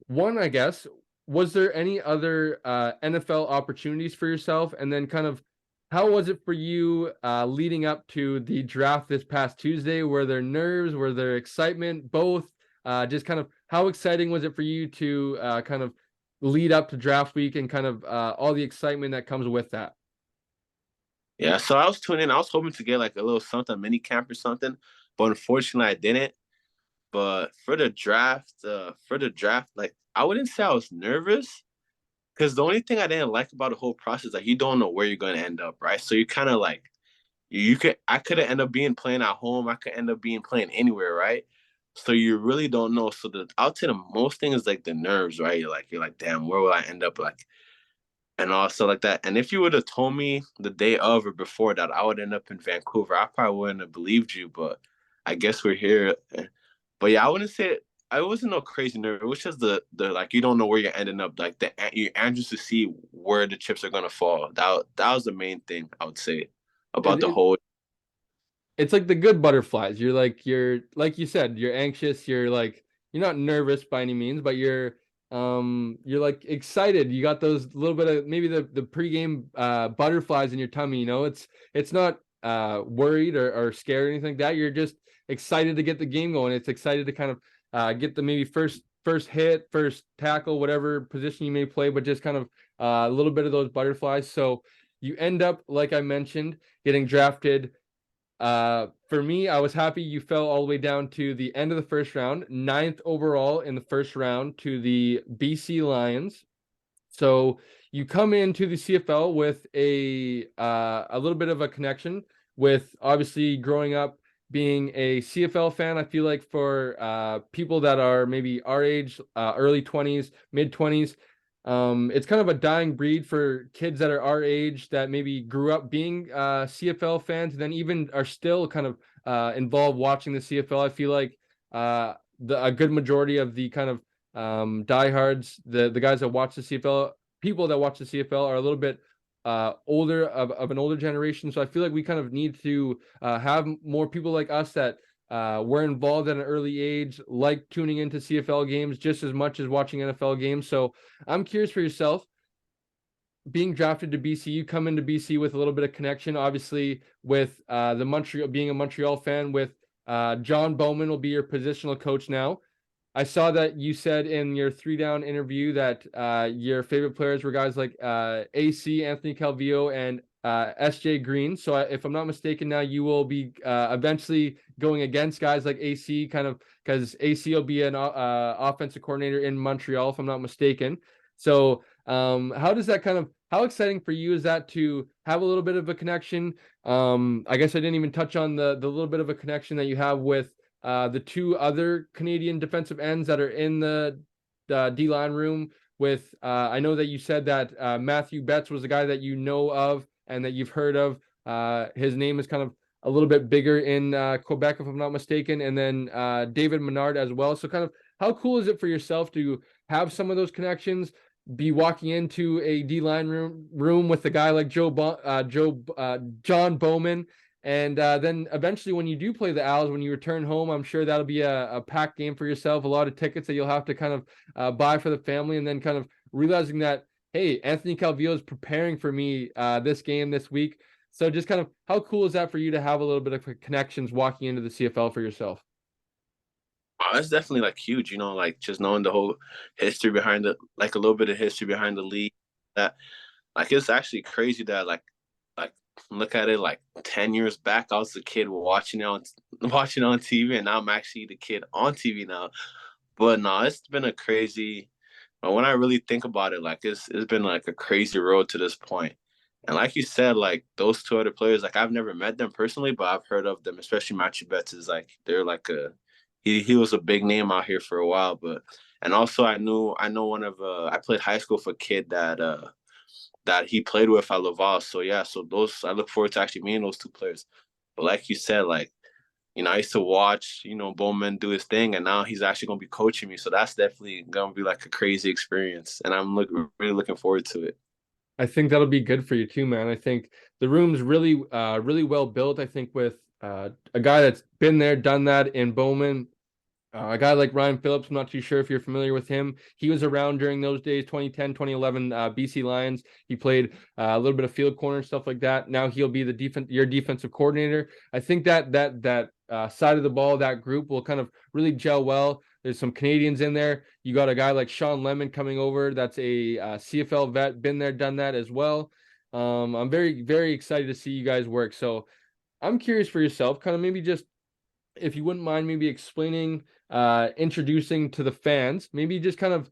one, I guess, was there any other NFL opportunities for yourself? And then kind of how was it for you leading up to the draft this past Tuesday? Were there nerves? Were there excitement? Both? Just kind of how exciting was it for you to kind of lead up to draft week and kind of all the excitement that comes with that? Yeah, so I was tuning in. I was hoping to get like a little something, mini camp or something, but unfortunately I didn't. But for the draft, like I wouldn't say I was nervous because the only thing I didn't like about the whole process, like you don't know where you're gonna end up, right? So you kind of like I could end up being playing at home. I could end up being playing anywhere, right? So you really don't know. So I'll say the most thing is like the nerves, right? You're like, damn, where will I end up? Like, and also like that. And if you would have told me the day of or before that I would end up in Vancouver, I probably wouldn't have believed you. But I guess we're here. But yeah, I wouldn't say I wasn't no crazy nerve. It was just the like you don't know where you're ending up. Like you're anxious to see where the chips are gonna fall. That was the main thing I would say It, about the it, whole. it's like the good butterflies. You're like you said, you're anxious, you're not nervous by any means, but you're like excited. You got those little bit of maybe the pregame butterflies in your tummy, it's not worried or scared or anything like that. You're just excited to get the game going. It's excited to kind of get the maybe first hit, first tackle, whatever position you may play, but just kind of a little bit of those butterflies. So you end up, like I mentioned, getting drafted. For me, I was happy you fell all the way down to the end of the first round, 9th overall in the first round to the BC Lions. So you come into the CFL with a little bit of a connection with obviously growing up being a CFL fan. I feel like for people that are maybe our age, early 20s, mid 20s, it's kind of a dying breed for kids that are our age that maybe grew up being CFL fans, and then even are still kind of involved watching the CFL. I feel like a good majority of the kind of diehards, the guys that watch the CFL, people that watch the CFL are a little bit older of an older generation. So I feel like we kind of need to have more people like us that were involved at an early age, like tuning into CFL games just as much as watching NFL games. So I'm curious for yourself, being drafted to BC, you come into BC with a little bit of connection, obviously with the Montreal, being a Montreal fan, with John Bowman will be your positional coach now. I saw that you said in your 3-down interview that your favorite players were guys like AC, Anthony Calvillo, and SJ Green. So if I'm not mistaken, now you will be eventually going against guys like AC, kind of because AC will be an offensive coordinator in Montreal, if I'm not mistaken. So how does that kind of, how exciting for you is that to have a little bit of a connection? I guess I didn't even touch on the little bit of a connection that you have with the 2 other Canadian defensive ends that are in the D-line room with, I know that you said that Matthew Betts was the guy that you know of and that you've heard of. His name is kind of a little bit bigger in Quebec, if I'm not mistaken. And then David Menard as well. So kind of how cool is it for yourself to have some of those connections, be walking into a D-line room with a guy like John Bowman, and then eventually when you do play the Owls, when you return home, I'm sure that'll be a packed game for yourself, a lot of tickets that you'll have to kind of buy for the family, and then kind of realizing that, hey, Anthony Calvillo is preparing for me this game this week. So just kind of how cool is that for you to have a little bit of connections walking into the CFL for yourself? Oh, it's definitely like huge, like just knowing the whole history behind it, like a little bit of history behind the league. That like it's actually crazy that like look at it like 10 years back, I was a kid watching on TV, and now I'm actually the kid on TV now. But no, it's been a crazy. When I really think about it, like it's been like a crazy road to this point. And like you said, like those 2 other players, like I've never met them personally, but I've heard of them, especially Matthew Betts is like they're like he was a big name out here for a while. But and also I know one of I played high school for a kid that that he played with at Laval. So yeah, so those I look forward to actually meeting those two players. But like you said, like, I used to watch, Bowman do his thing, and now he's actually gonna be coaching me. So that's definitely gonna be like a crazy experience, and I'm really looking forward to it. I think that'll be good for you too, man. I think the room's really well built. I think with a guy that's been there, done that in Bowman. A guy like Ryan Phillips, I'm not too sure if you're familiar with him. He was around during those days, 2010, 2011, BC Lions. He played a little bit of field corner and stuff like that. Now he'll be your defensive coordinator. I think that side of the ball, that group will kind of really gel well. There's some Canadians in there. You got a guy like Sean Lemon coming over. That's a CFL vet, been there, done that as well. I'm very, very excited to see you guys work. So I'm curious for yourself, kind of maybe just if you wouldn't mind maybe explaining, introducing to the fans, maybe just kind of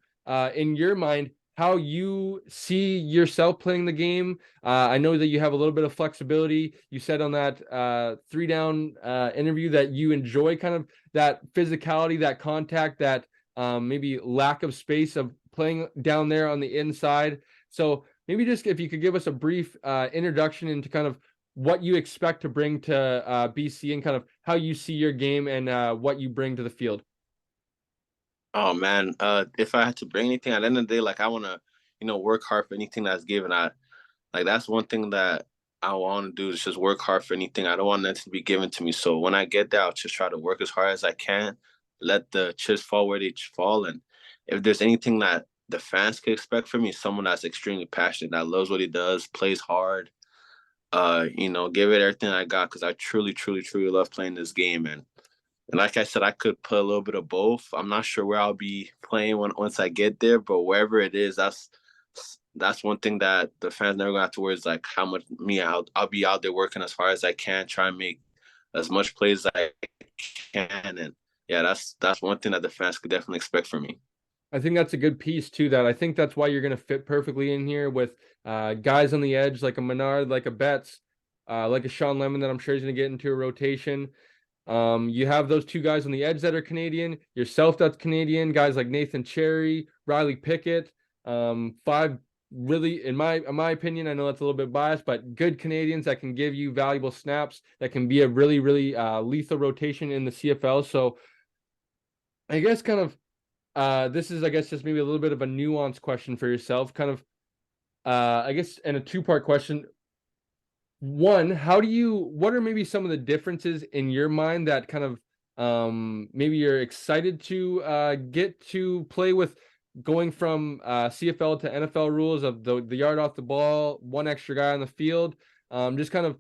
in your mind, how you see yourself playing the game. I know that you have a little bit of flexibility. You said on that 3 down interview that you enjoy kind of that physicality, that contact, that maybe lack of space of playing down there on the inside. So maybe just if you could give us a brief introduction into kind of what you expect to bring to BC and kind of how you see your game and what you bring to the field. Oh man, if I had to bring anything at the end of the day, like I want to, work hard for anything that's given. That's one thing that I want to do is just work hard for anything. I don't want that to be given to me. So when I get there, I'll just try to work as hard as I can, let the chips fall where they fall. And if there's anything that the fans could expect from me, someone that's extremely passionate, that loves what he does, plays hard, give it everything I got, because I truly, truly, truly love playing this game. And like I said, I could put a little bit of both. I'm not sure where I'll be playing once I get there, but wherever it is, that's one thing that the fans never gonna have to worry is like how much I'll be out there working as hard as I can, try and make as much plays as I can. And yeah, that's one thing that the fans could definitely expect from me. I think that's a good piece too. That I think that's why you're going to fit perfectly in here with guys on the edge like a Menard, like a Betts, like a Sean Lemon that I'm sure is going to get into a rotation. You have those two guys on the edge that are Canadian, yourself that's Canadian, guys like Nathan Cherry, Riley Pickett, five really, in my opinion, I know that's a little bit biased, but good Canadians that can give you valuable snaps, that can be a really, really lethal rotation in the CFL. So I guess kind of this is, I guess, just maybe a little bit of a nuanced question for yourself, kind of, I guess, and a two-part question. One, what are maybe some of the differences in your mind that kind of maybe you're excited to get to play with, going from CFL to NFL rules of the yard off the ball, one extra guy on the field, just kind of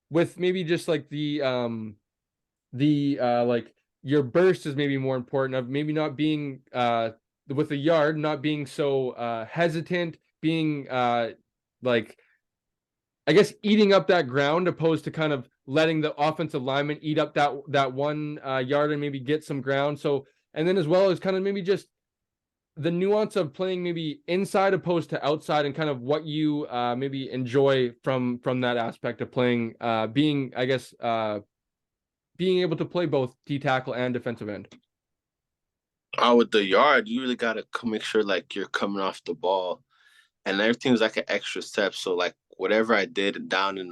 with maybe just like the like your burst is maybe more important, of maybe not being with a yard, not being so hesitant, being like, I guess, eating up that ground opposed to kind of letting the offensive lineman eat up that 1 yard and maybe get some ground. So, and then as well as kind of maybe just the nuance of playing maybe inside opposed to outside, and kind of what you maybe enjoy from that aspect of playing, being, I guess, being able to play both D tackle and defensive end. With the yard, you really gotta make sure like you're coming off the ball, and everything's like an extra step. So like whatever I did down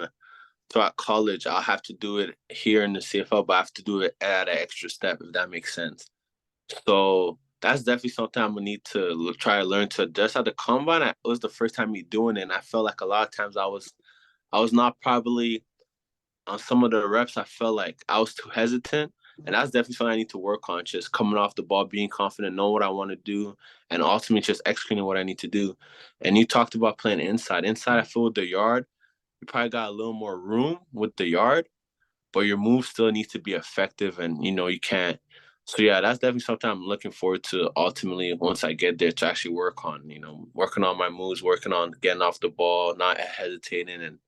throughout college, I'll have to do it here in the CFL, but I have to do it at an extra step, if that makes sense. So that's definitely something I'm gonna need to try to learn to adjust. At the combine, it was the first time me doing it, and I felt like a lot of times I was not probably on some of the reps. I felt like I was too hesitant, and that's definitely something I need to work on. Just coming off the ball, being confident, knowing what I want to do, and ultimately just executing what I need to do. And you talked about playing inside. Inside, I feel with the yard, you probably got a little more room with the yard, but your move still needs to be effective, and you can't. So yeah, that's definitely something I'm looking forward to ultimately once I get there to actually work on. Working on my moves, working on getting off the ball, not hesitating, and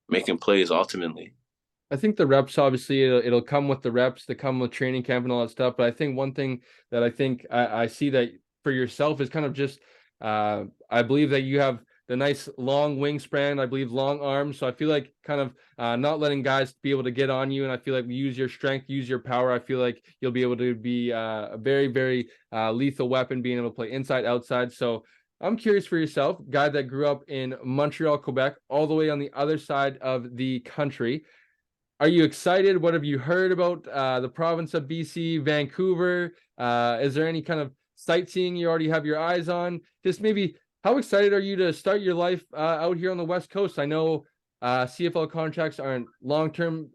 making plays ultimately. I think the reps, obviously, it'll come with the reps, that come with training camp and all that stuff. But I think one thing that I see that for yourself is kind of just, I believe that you have the nice long wingspan, I believe long arms. So I feel like kind of not letting guys be able to get on you. And I feel like use your strength, use your power. I feel like you'll be able to be a very, very lethal weapon, being able to play inside, outside. So I'm curious for yourself, guy that grew up in Montreal, Quebec, all the way on the other side of the country. Are you excited? What have you heard about the province of BC, Vancouver? Is there any kind of sightseeing you already have your eyes on? Just maybe, how excited are you to start your life out here on the West Coast? I know CFL contracts aren't long-term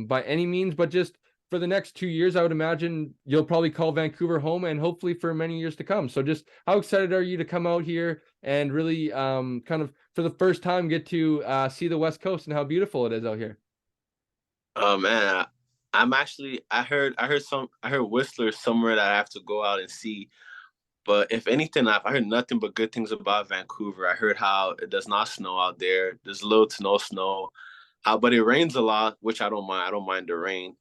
by any means, but just for the next 2 years, I would imagine you'll probably call Vancouver home, and hopefully for many years to come. So just how excited are you to come out here and really kind of for the first time get to see the West Coast and how beautiful it is out here? Oh man, I heard Whistler somewhere that I have to go out and see. But if anything, I heard nothing but good things about Vancouver. I heard how it does not snow out there. There's little to no snow. But it rains a lot, which I don't mind. I don't mind the rain.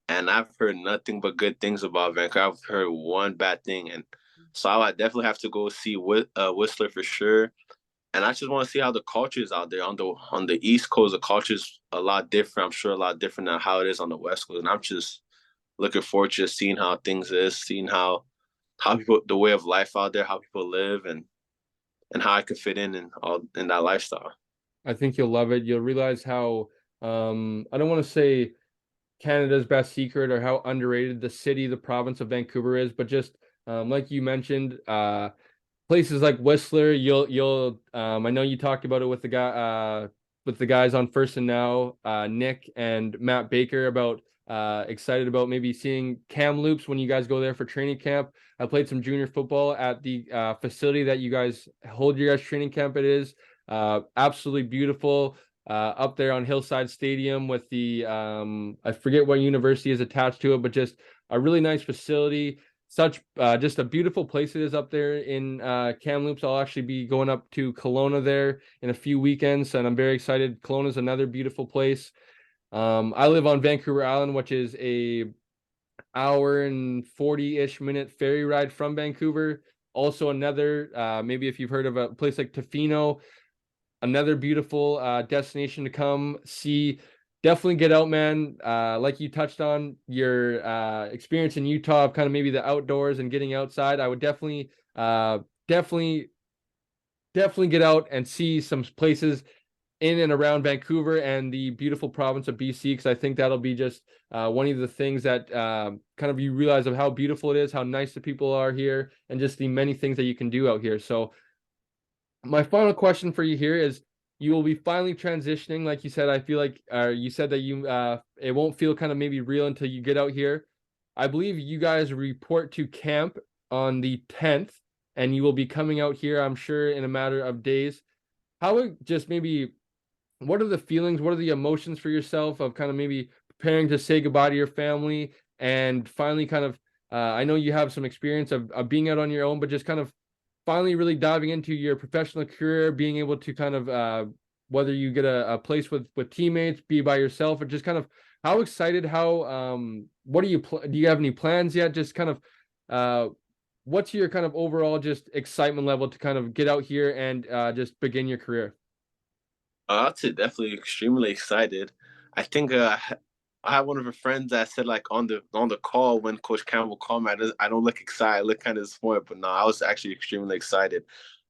And I've heard nothing but good things about Vancouver. I've heard one bad thing, and so I definitely have to go see Whistler for sure. And I just want to see how the culture is out there on the East Coast. The culture is a lot different. I'm sure a lot different than how it is on the West Coast. And I'm just looking forward to seeing how things is, seeing how people, the way of life out there, how people live, and how I could fit in all in that lifestyle. I think you'll love it. You'll realize how I don't want to say Canada's best secret or how underrated the city, the province of Vancouver is, but just like you mentioned, places like Whistler, you'll I know you talked about it with the guys on First and Now, Nick and Matt Baker, about excited about maybe seeing Kamloops when you guys go there for training camp. I played some junior football at the facility that you guys hold your guys training camp. It is absolutely beautiful. Up there on Hillside Stadium with the I forget what university is attached to it, but just a really nice facility. Such just a beautiful place it is up there in Kamloops. I'll actually be going up to Kelowna there in a few weekends, and I'm very excited. Kelowna is another beautiful place. I live on Vancouver Island, which is a hour and 40-ish minute ferry ride from Vancouver. Also another, maybe if you've heard of a place like Tofino, another beautiful destination to come see. Definitely get out, man. Like you touched on your experience in Utah, kind of maybe the outdoors and getting outside. I would definitely get out and see some places in and around Vancouver and the beautiful province of BC, because I think that'll be just one of the things that kind of you realize of how beautiful it is, how nice the people are here, and just the many things that you can do out here. So my final question for you here is, you will be finally transitioning. Like you said, I feel like you said that you it won't feel kind of maybe real until you get out here. I believe you guys report to camp on the 10th, and you will be coming out here, I'm sure, in a matter of days. How just maybe, what are the feelings, what are the emotions for yourself of kind of maybe preparing to say goodbye to your family and finally kind of, I know you have some experience of being out on your own, but just kind of finally really diving into your professional career, being able to kind of, whether you get a place with teammates, be by yourself, or just kind of how excited, what do you have any plans yet? Just kind of, what's your kind of overall just excitement level to kind of get out here and just begin your career? I'd say definitely extremely excited. I think I have one of her friends that said like on the call when Coach Campbell called me, I don't look excited, I look kind of disappointed, but no, I was actually extremely excited.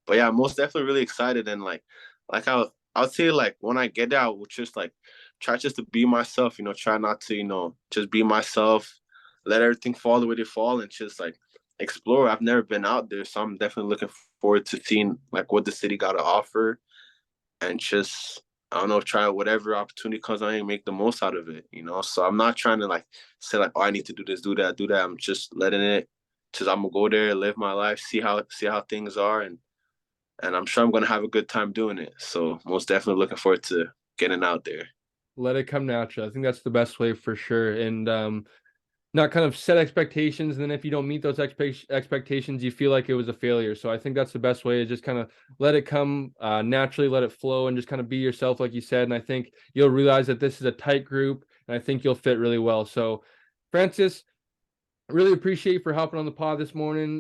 But yeah, most definitely really excited, and like I would say like when I get there, I would just like try just to be myself, try not to just be myself, let everything fall the way they fall, and just like explore. I've never been out there, so I'm definitely looking forward to seeing like what the city got to offer, and just I don't know, try whatever opportunity comes on and make the most out of it. So I'm not trying to like say like, oh, I need to do this, do that, do that. I'm just letting it. Just I'm gonna go there, live my life, see how things are, and I'm sure I'm gonna have a good time doing it. So most definitely looking forward to getting out there. Let it come natural. I think that's the best way for sure. And not kind of set expectations, and then if you don't meet those expectations, you feel like it was a failure. So I think that's the best way, is just kind of let it come naturally, let it flow, and just kind of be yourself, like you said. And I think you'll realize that this is a tight group, and I think you'll fit really well. So Francis, really appreciate you for hopping on the pod this morning,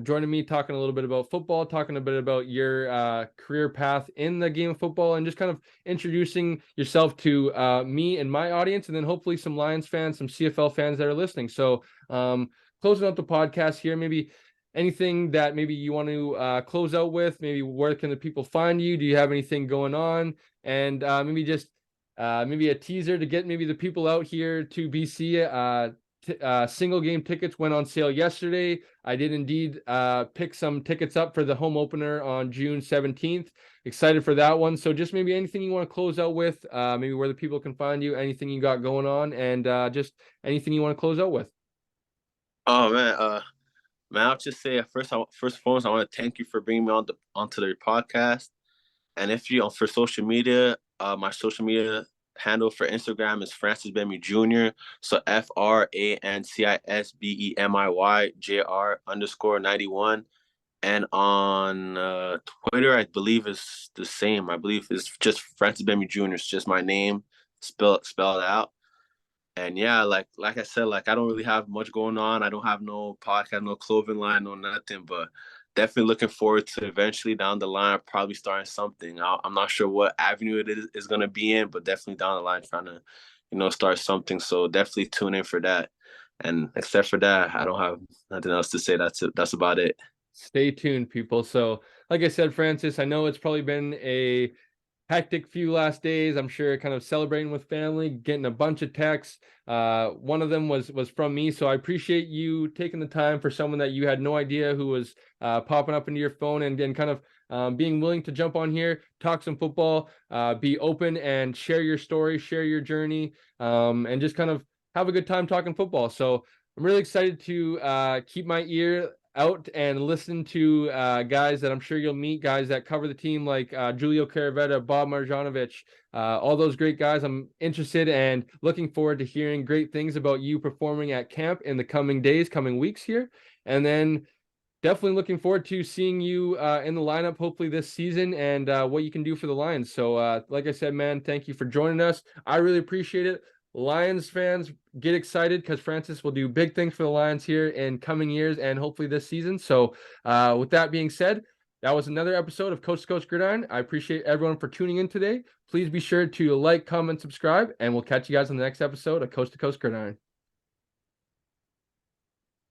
joining me, talking a little bit about football, talking a bit about your career path in the game of football, and just kind of introducing yourself to me and my audience, and then hopefully some Lions fans, some CFL fans that are listening. So closing out the podcast here, maybe anything that maybe you want to close out with? Maybe where can the people find you? Do you have anything going on? And maybe just maybe a teaser to get maybe the people out here to BC. Single game tickets went on sale yesterday. I did indeed pick some tickets up for the home opener on June 17th. Excited for that one. So just maybe anything you want to close out with, maybe where the people can find you, anything you got going on, and just anything you want to close out with. Oh man, I'll just say first and foremost, I want to thank you for bringing me onto the podcast. And if you for social media, my social media handle for Instagram is Francis Bemiy Jr. So FrancisBemiy_JR_91. And on Twitter, I believe is the same. I believe it's just Francis Bemiy Jr. It's just my name spelled out. And yeah, like I said, like I don't really have much going on. I don't have no podcast, no clothing line, no nothing. But definitely looking forward to eventually down the line, probably starting something. I'm not sure what avenue it is going to be in, but definitely down the line trying to, start something. So definitely tune in for that. And except for that, I don't have nothing else to say. That's about it. Stay tuned, people. So, like I said, Francis, I know it's probably been a hectic few last days. I'm sure kind of celebrating with family, getting a bunch of texts. One of them was from me. So I appreciate you taking the time for someone that you had no idea who was popping up into your phone and kind of being willing to jump on here, talk some football, be open and share your story, share your journey, and just kind of have a good time talking football. So I'm really excited to keep my ear out and listen to guys that I'm sure you'll meet, guys that cover the team like Julio Caravetta, Bob Marjanovic, all those great guys. I'm interested and looking forward to hearing great things about you performing at camp in the coming days, coming weeks here. And then definitely looking forward to seeing you in the lineup, hopefully this season, and what you can do for the Lions. So like I said, man, thank you for joining us. I really appreciate it. Lions fans, get excited because Francis will do big things for the Lions here in coming years and hopefully this season. So with that being said, that was another episode of Coast to Coast Gridiron. I appreciate everyone for tuning in today. Please be sure to like, comment, subscribe, and we'll catch you guys on the next episode of Coast to Coast Gridiron.